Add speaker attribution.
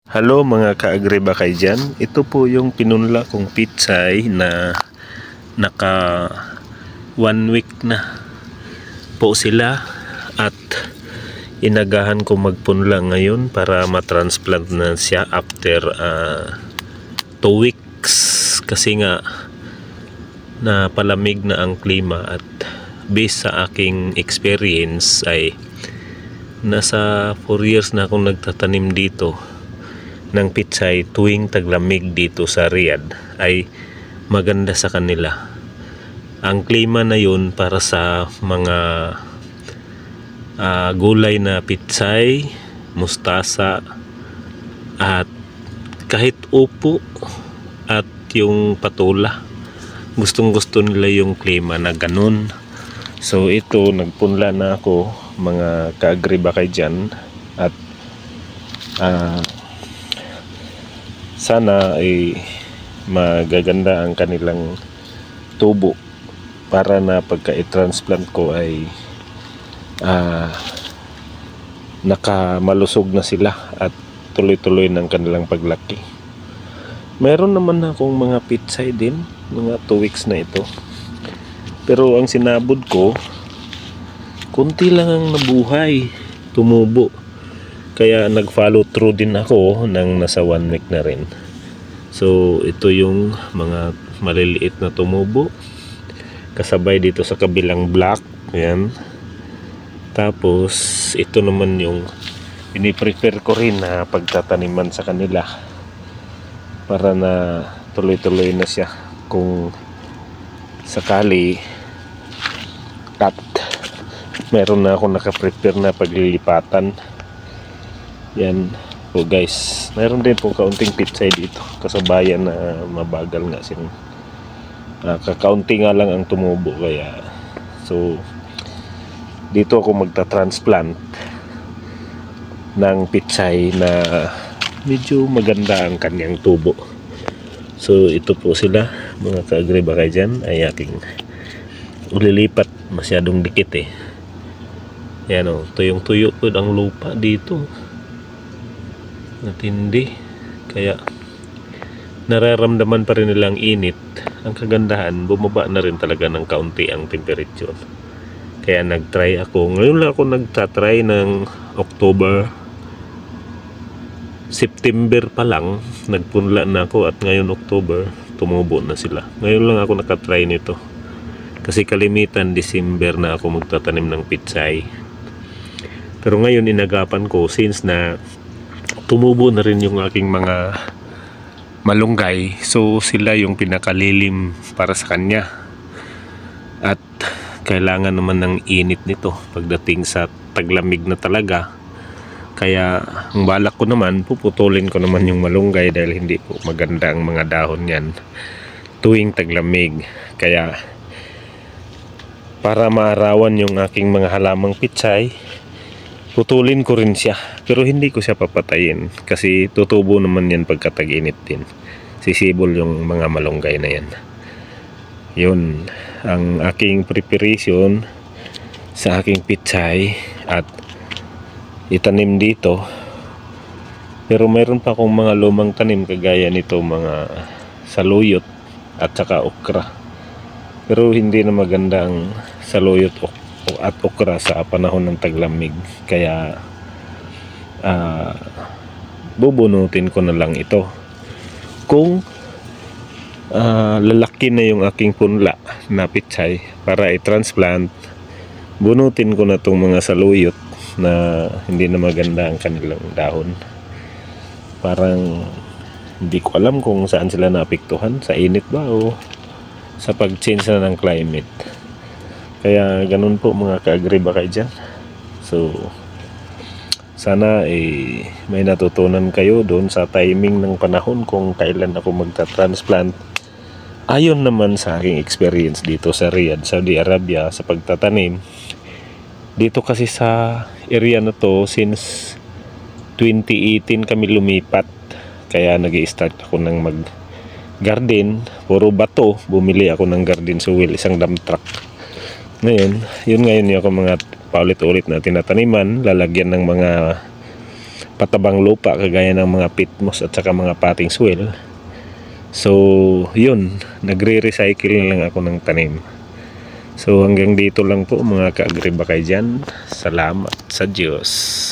Speaker 1: Hello mga ka-agri ba kayo dyan? Ito po yung pinunla kong pitsay na naka 1 week na po sila at inagahan ko magpunla ngayon para matransplant na siya after 2 weeks kasi nga na palamig na ang klima at based sa aking experience ay nasa 4 years na akong nagtatanim dito ng pitsay. Tuwing taglamig dito sa Riyadh ay maganda sa kanila. Ang klima na yun para sa mga gulay na pitsay, mustasa at kahit upo at yung patula, gustong gusto nila yung klima na ganun. So ito, nagpunla na ako mga ka-agri ba kayo dyan at sana ay magaganda ang kanilang tubo para na pagka i-transplant ko ay nakamalusog na sila at tuloy-tuloy ng kanilang paglaki. Meron naman akong mga pitsay din, mga 2 weeks na ito, pero ang sinabod ko kunti lang ang nabuhay, tumubo. Kaya nag-follow through din ako ng nasa 1 week na rin. So ito yung mga maliliit na tumubo. Kasabay dito sa kabilang block. Ayan. Tapos ito naman yung piniprepare ko rin na pagtataniman sa kanila. Para na tuloy-tuloy na siya. Kung sakali at meron na ako nakaprepare na paglilipatan. Yan po guys, mayroon din po kaunting pitsay dito kasabayan na mabagal nga silang kakaunti nga lang ang tumubo, kaya so dito ako magta-transplant ng pitsay na medyo maganda ang kanyang tubo. So ito po sila mga ka-agri ba kayo dyan, ay aking ulilipat, masyadong dikit eh. Yan o, tuyong-tuyo po ang lupa dito, natindi, kaya nararamdaman pa rin nilang init. Ang kagandahan, bumaba na rin talaga ng kaunti ang temperature. Kaya nagtry ako, ngayon lang ako nagtatry ng October, September pa lang nagpunla na ako at ngayon October tumubo na sila. Ngayon lang ako nakatry nito kasi kalimitan December na ako magtatanim ng pitsay, pero ngayon inagapan ko since na tumubo na rin yung aking mga malunggay. So sila yung pinakalilim para sa kanya at kailangan naman ng init nito pagdating sa taglamig na talaga. Kaya ang balak ko naman, puputulin ko naman yung malunggay dahil hindi po maganda ang mga dahon yan tuwing taglamig. Kaya para maarawan yung aking mga halamang pitsay, putulin ko rin siya, pero hindi ko siya papatayin kasi tutubo naman yan pagkatag-init din. Sisibol yung mga malunggay na yan. Yun ang aking preparation sa aking pitsay at itanim dito. Pero mayroon pa akong mga lumang tanim kagaya nito, mga saluyot at saka okra. Pero hindi na maganda ang saluyot at okra sa panahon ng taglamig, kaya bubunutin ko na lang ito. Kung lalaki na yung aking punla na pitsay para i-transplant, bunutin ko na itong mga saluyot na hindi na maganda ang kanilang dahon. Parang hindi ko alam kung saan sila naapektuhan, sa init ba o sa pag-change na ng climate. Kaya ganun po mga ka-agri ba kayo dyan. So sana may natutunan kayo doon sa timing ng panahon kung kailan ako magta-transplant. Ayon naman sa aking experience dito sa Riyadh, Saudi Arabia sa pagtatanim. Dito kasi sa area na to since 2018 kami lumipat. Kaya nag-i-start ako ng mag-garden. Puro bato, bumili ako ng garden soil, isang dump truck. Ngayon yung mga paulit-ulit na tinataniman, lalagyan ng mga patabang lupa kagaya ng mga peat moss at saka mga potting soil. So yun, nagre-recycle na lang ako ng tanim. So hanggang dito lang po mga ka-agribakay dyan. Salamat sa Diyos.